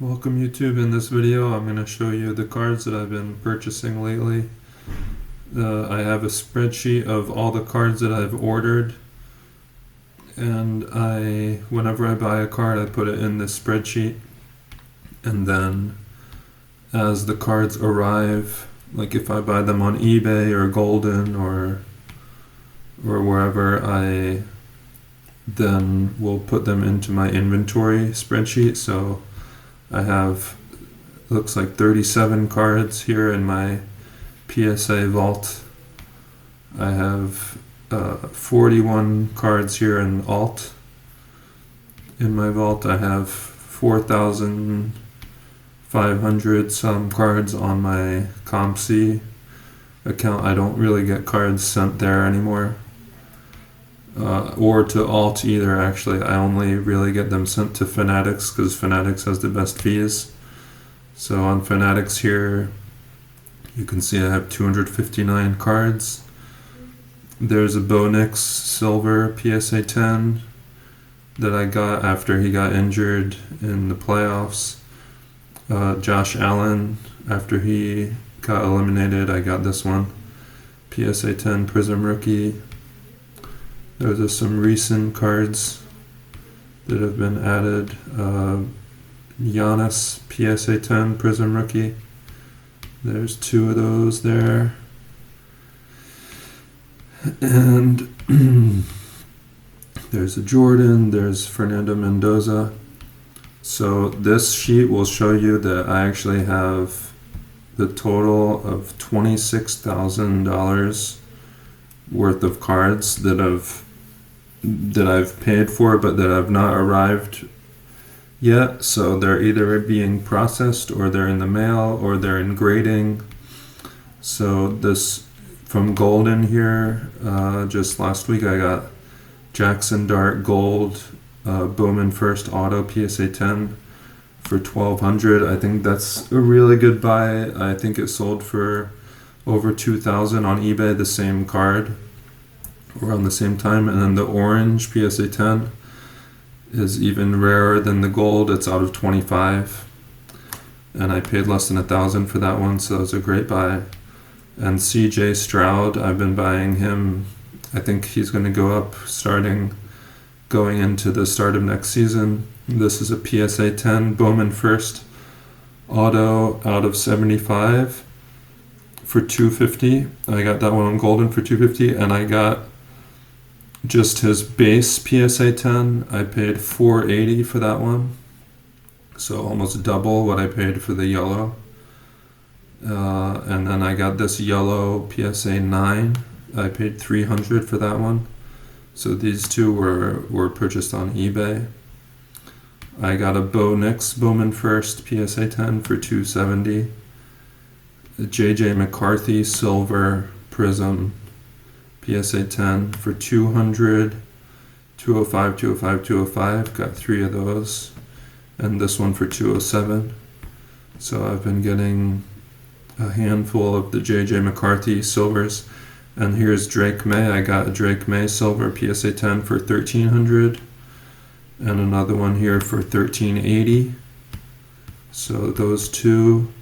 Welcome YouTube. In this video I'm going to show you the cards that I've been purchasing lately. I have a spreadsheet of all the cards that I've ordered, and whenever I buy a card I put it in this spreadsheet, and then as the cards arrive, like if I buy them on eBay or Golden or wherever, I then will put them into my inventory spreadsheet. So I have, looks like 37 cards here in my PSA vault. I have 41 cards here in alt. In my vault I have 4,500 some cards on my ComC account. I don't really get cards sent there anymore. Or to alt either, actually. I only really get them sent to Fanatics because Fanatics has the best fees. So on Fanatics here, you can see I have 259 cards. There's a Bo Nix Silver PSA 10 that I got after he got injured in the playoffs. Josh Allen, after he got eliminated, I got this one. PSA 10 Prism Rookie. Those are some recent cards that have been added. Giannis PSA 10 Prism Rookie. There's two of those there. And there's a Jordan, there's Fernando Mendoza. So this sheet will show you that I actually have the total of $26,000 worth of cards that I've paid for but that have not arrived yet. So they're either being processed, or they're in the mail, or they're in grading. So this from Golden here, just last week I got Jackson Dart Gold Bowman First Auto PSA 10 for $1,200. I think that's a really good buy. I think it sold for over $2,000 on eBay, the same card, around the same time. And then the orange PSA 10 is even rarer than the gold. It's out of 25, and I paid less than $1,000 for that one, so it was a great buy. And CJ Stroud, I've been buying him. I think he's going to go up going into the start of next season. This is a PSA 10 Bowman First Auto out of 75 for $250. I got that one on Golden for $250, and I got just his base PSA 10. I paid $480 for that one, so almost double what I paid for the yellow. And then I got this yellow PSA 9. I paid $300 for that one. So these two were purchased on eBay. I got a Bo Nix Bowman First PSA 10 for $270. A JJ McCarthy Silver Prism PSA 10 for $200, 205, 205, 205. Got three of those, and this one for $207. So I've been getting a handful of the JJ McCarthy silvers. And here's Drake May. I got a Drake May Silver PSA 10 for $1,300, and another one here for $1,380. So those two.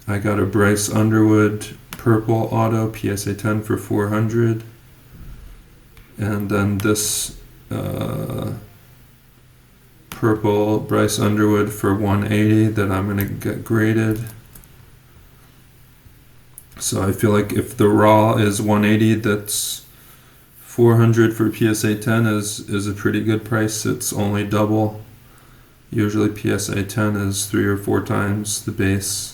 I got a Bryce Underwood Purple Auto PSA 10 for $400, and then this purple Bryce Underwood for $180 that I'm going to get graded. So I feel like if the raw is $180, that's $400 for PSA 10 is a pretty good price. It's only double. Usually PSA 10 is 3 or 4 times the base.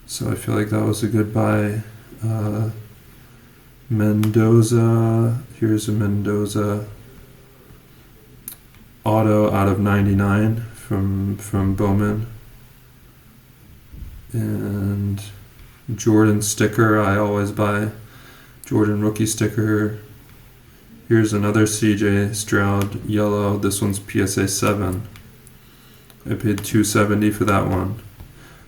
So I feel like that was a good buy. Mendoza, here's a Mendoza Auto out of 99 from Bowman. And Jordan sticker, I always buy Jordan rookie sticker. Here's another CJ Stroud yellow. This one's PSA 7. I paid $270 for that one.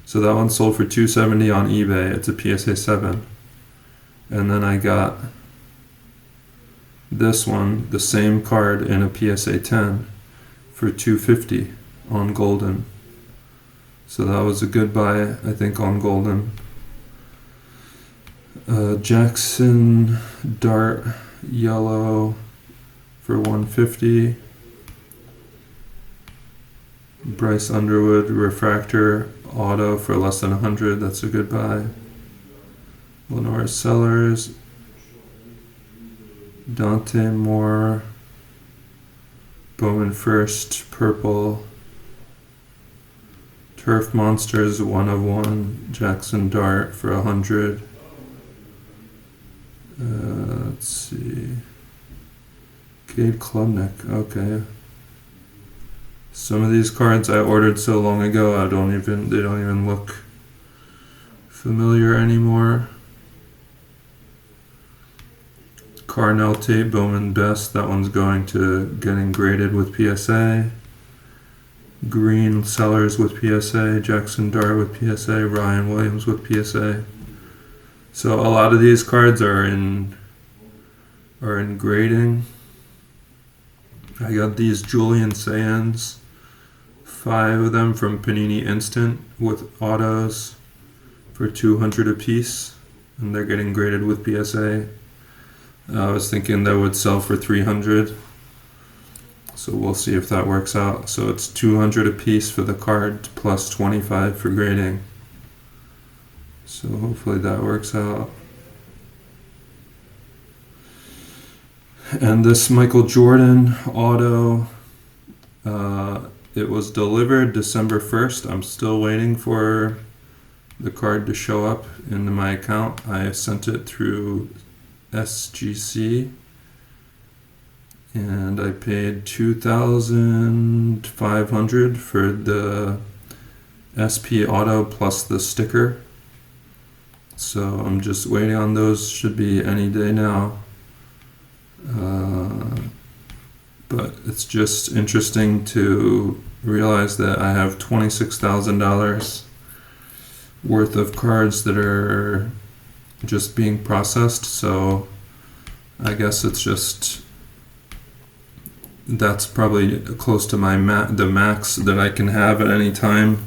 So that one sold for $270 on eBay. It's a PSA 7. And then I got this one, the same card in a PSA 10 for $250 on Golden. So that was a good buy, I think, on Golden. Jackson Dart Yellow for 150. Bryce Underwood Refractor Auto for less than 100. That's a good buy. Lenore Sellers. Dante Moore. Bowman First Purple. Turf Monsters 1 of 1. Jackson Dart for 100. Let's see. Cade Klubnik. Okay. Some of these cards I ordered so long ago, they don't even look familiar anymore. Carnell Tate Bowman Best. That one's going to getting graded with PSA. Green Sellers with PSA. Jackson Dart with PSA. Ryan Williams with PSA. So a lot of these cards are in grading. I got these Julian Sands, 5 of them from Panini Instant with autos for 200 a piece, and they're getting graded with PSA. I was thinking that would sell for 300, so we'll see if that works out. So it's 200 a piece for the card plus 25 for grading. So hopefully that works out. And this Michael Jordan auto, it was delivered December 1st. I'm still waiting for the card to show up into my account. I sent it through SGC and I paid $2,500 for the SP auto plus the sticker. So I'm just waiting on those. Should be any day now. But it's just interesting to realize that I have $26,000 worth of cards that are just being processed. So I guess it's just, that's probably close to my the max that I can have at any time.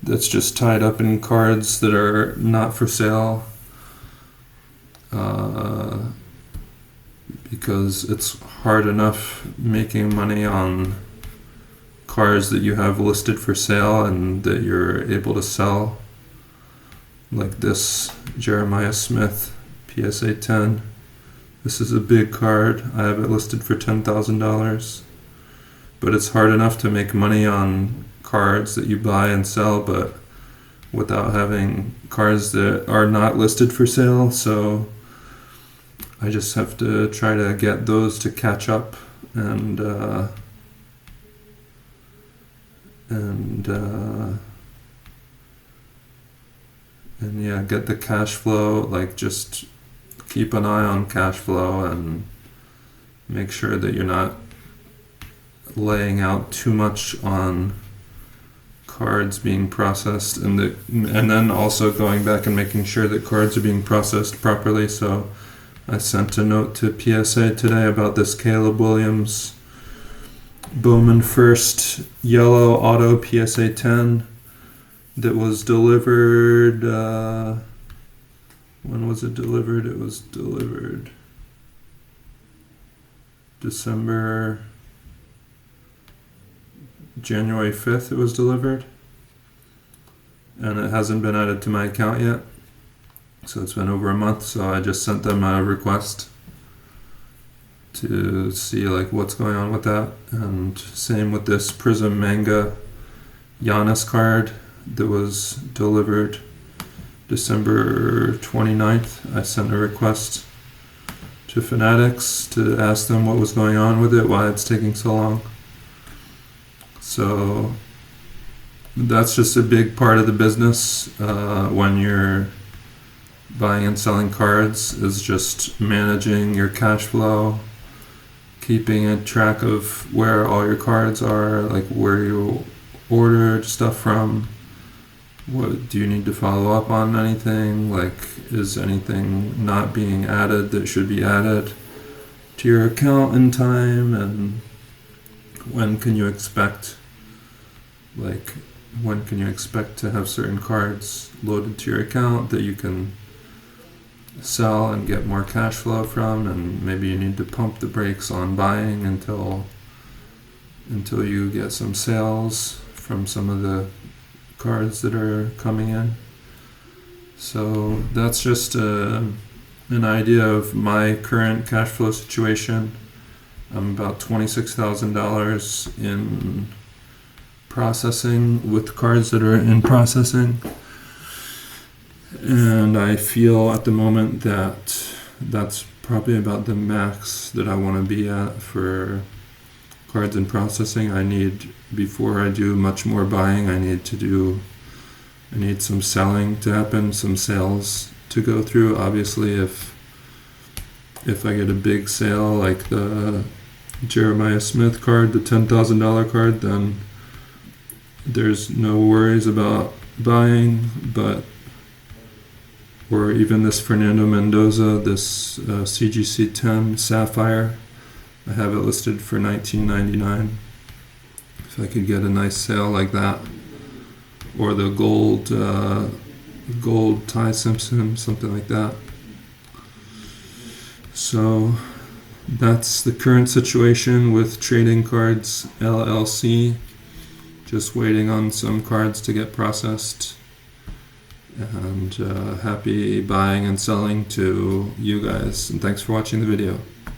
That's just tied up in cards that are not for sale. Because it's hard enough making money on cars that you have listed for sale and that you're able to sell. Like this Jeremiah Smith PSA 10. This is a big card. I have it listed for $10,000. But it's hard enough to make money on cards that you buy and sell, but without having cards that are not listed for sale. So I just have to try to get those to catch up and yeah, get the cash flow, like just keep an eye on cash flow and make sure that you're not laying out too much on cards being processed, and then also going back and making sure that cards are being processed properly. So I sent a note to PSA today about this Caleb Williams Bowman First Yellow Auto PSA 10 that was delivered. When was it delivered? It was delivered January 5th. It was delivered, and it hasn't been added to my account yet. So it's been over a month, so I just sent them a request to see like what's going on with that. And same with this Prism Manga Giannis card that was delivered December 29th. I sent a request to Fanatics to ask them what was going on with it, why it's taking so long. So that's just a big part of the business when you're buying and selling cards, is just managing your cash flow, keeping a track of where all your cards are, like where you ordered stuff from. What do you need to follow up on anything? Like, is anything not being added that should be added to your account in time? And when can you expect Like, when can you expect to have certain cards loaded to your account that you can sell and get more cash flow from, and maybe you need to pump the brakes on buying until you get some sales from some of the cards that are coming in. So that's just an idea of my current cash flow situation. I'm about $26,000 in processing with cards that are in processing. And I feel at the moment that that's probably about the max that I want to be at for cards in processing. Before I do much more buying, I need some selling to happen, some sales to go through. Obviously, if I get a big sale like the Jeremiah Smith card, the $10,000 card, then there's no worries about buying. Or even this Fernando Mendoza, this CGC 10 Sapphire, I have it listed for $19.99. If I could get a nice sale like that, or the gold Ty Simpson, something like that. So that's the current situation with Trading Cards LLC. Just waiting on some cards to get processed. And happy buying and selling to you guys. And thanks for watching the video.